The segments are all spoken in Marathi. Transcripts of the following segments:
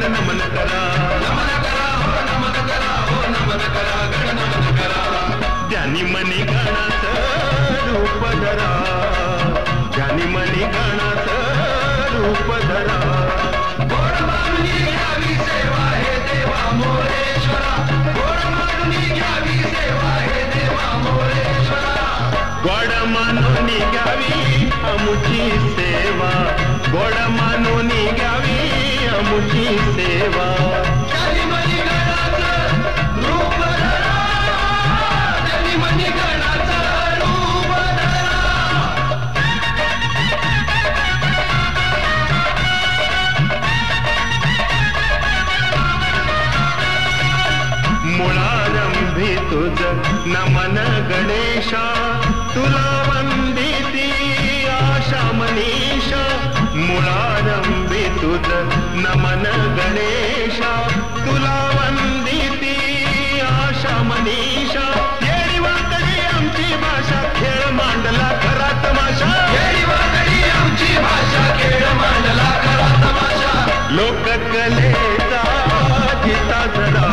गण नमन करा, नमन करा हो नमन करा, हो नमन करा गण नमन करा. ध्यानी मनी गणाचं रूप धरा, ध्यानी मनी गणाचं रूप धरा. गोड मानुनी घ्यावी सेवा हे देवा मोरेश्वरा, गोड मानुनी घ्यावी सेवा हे देवा मोरेश्वरा. गोड मानुनी घ्यावी अमुची सेवा, गोड मानुनी घ्यावी अमुची सेवा. ध्यानी मनी गणाचं रूप धरा, ध्यानी मनी गणाचं रूप धरा. मुळारंभी तुझ नमन गणेशा, तुला वंदिती आशा मनीषा. मुळारंभी तुझ नमन गणेशा, तुला वंदिती आशा मनीषा. येडी वाकडी आमची भाषा, खेळ मांडला खरा तमाशा. येडी वाकडी आमची भाषा, खेळ मांडला खरा तमाशा. लोककलेचा जिता जरा,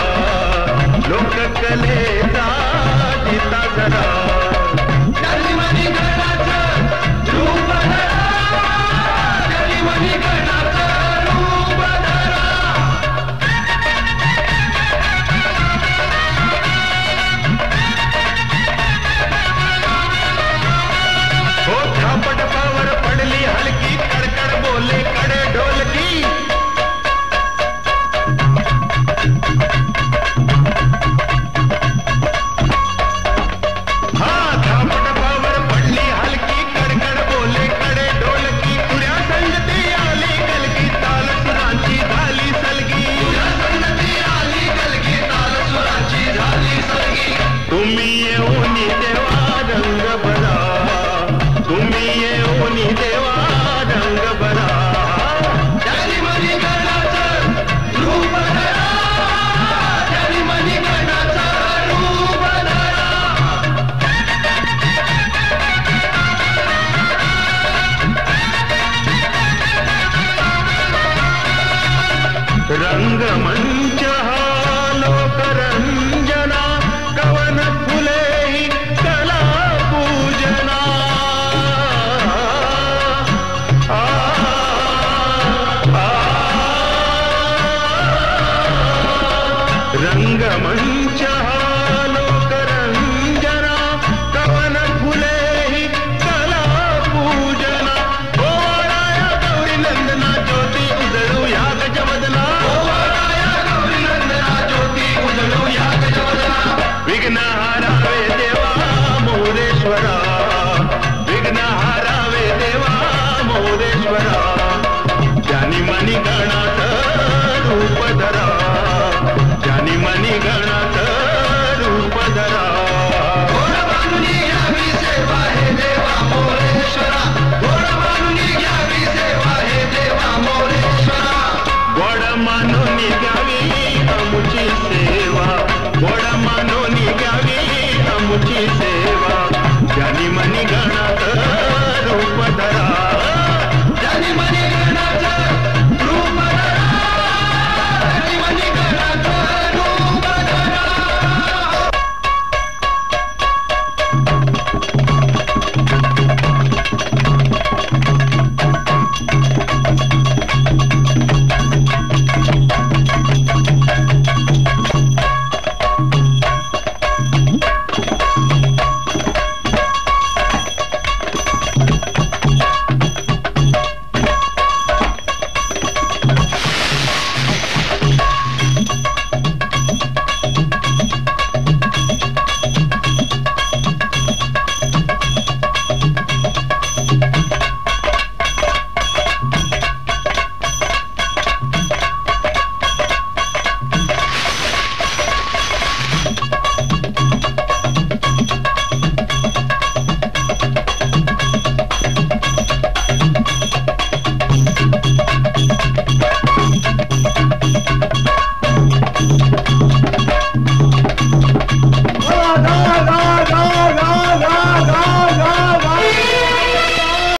लोककलेचा जिता जरा. ध्यानी मनी गणाचं रूप धरा, ध्यानी मनी गणाचं रूप धरा. हो धापटपावर पडली हलकी, कडकड बोले कडे ढोलकी. तुम्ही येऊन देवा रंग भरा, तुम्ही येऊन देवा रंग भरा. ध्यानी मनी गणाचं रूप धरा, ध्यानी मनी गणाचं रूप धरा. रंगमंच हा लोकरंजना, कवन फुले ही कला पूजना. रंगमंच हा लोकरंजना, कवन फुले ही कला पूजना. ओवाळाया गौरी नंदना ज्योती उजळू या गजवदना, ओवाळाया गौरी नंदना ज्योती उजळू या गजवदना. विघ्न हारावे देवा मोरेश्वरा, विघ्न हारावे देवा मोरेश्वरा.